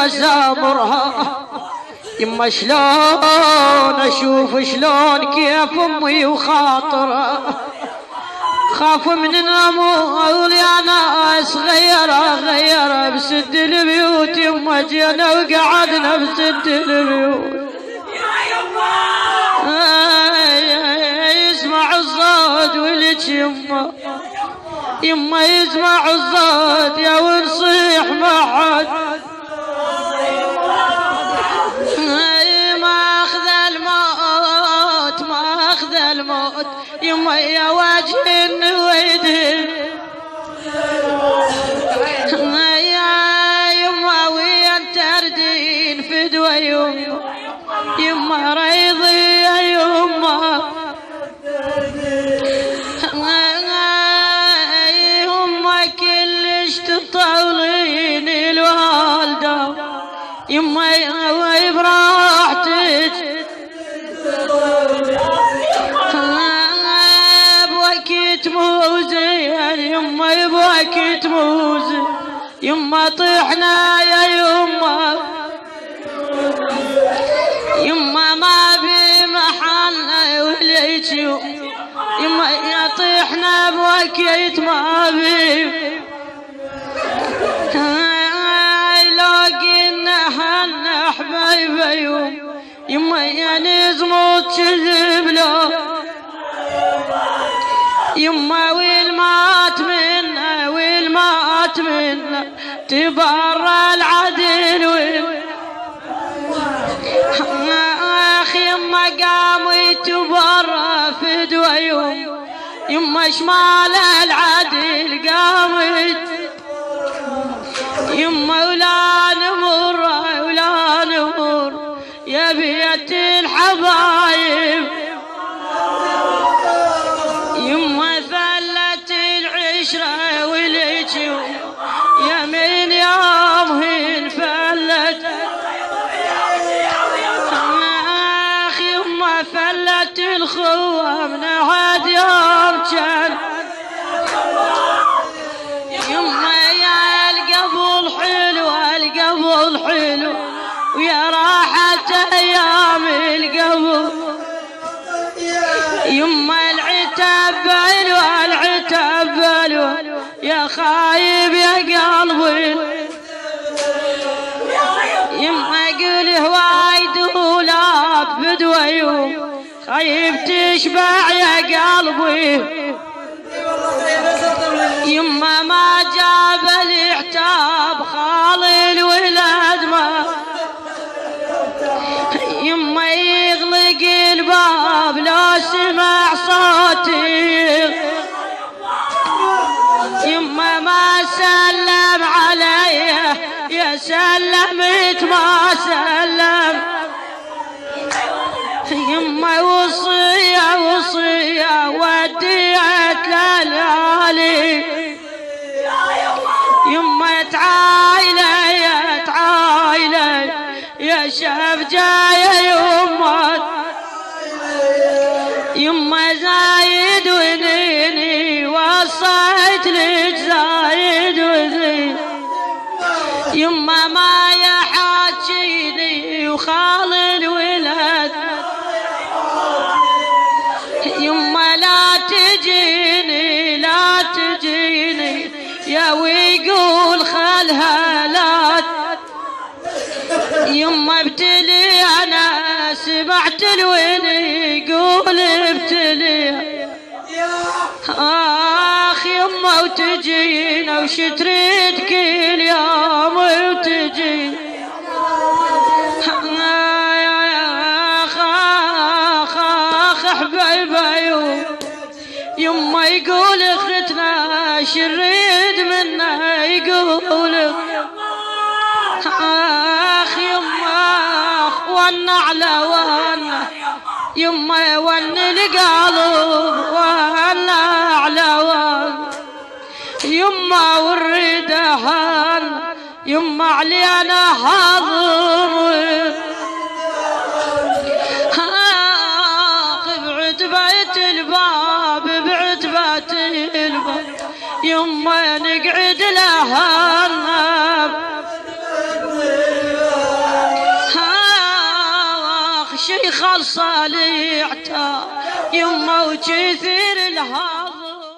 وزامرها. يما شلون اشوف شلون كيف امي وخاطرها، خاف من الامور يا ناس غيره بسد البيوت. يما جينا وقعدنا بسد البيوت، يسمع الصوت ولك يما يسمع الصوت يا ونصيح ما حد. ما اخذ الموت يما يا وجه النويدين. يا يما وين تردين فدوى يما ريضي يا يما. يما كلش تطولين الوالده يما براحتك، بوقت مو زين يما بوقت مو زين. يما طحنا يا يما ما بمحلنا وليك يما يا طحنا بوقت ما بي. لو قلنا هنا حبايبي يما يا نزموت كذب له يما والمات منا تبرى العدل. اخ يما قام يتبرى فدوى يما شمال العدل قامت يما ولا نمر يا بيت الحبايب. يما ثلت العشرة وليك يا من يومهن فلت. اخ يما فلت الخوة من عاد يوم كان. يما يا القبل حلو ويا راحة ايام القبل. يما العتاب بلو يا خايب يا قلبي. يما قول هوايد ولا بدوي خايب تشبع يا قلبي. يما ما جاب العتاب خالي الولد ما يما يغلق الباب لو سمع صوتي. يما ما سلم علي يا سلمت ما سلم. يما وصية وديت للالي. يما تعايلة يا شاف جاية يما زايد ونيني وصيت لك زايد ونيني. يما ما يحاجيني وخال الولد. يما لا تجيني يا ويقول خالها لا. يما ابتلي انا سمعت الوين يقول ابتلي. اخ يما وتجينا وش تريد كل يوم وتجي. اخ حبايبي يما يقول اختنا شريد منا يقول. اخ يما ون على ون يما ون القلب ون على ون. يما والريده هان يما علينا حاضر. بعد بيت الباب يما نقعد لها خلصة لي عتاب يما وكثير الهام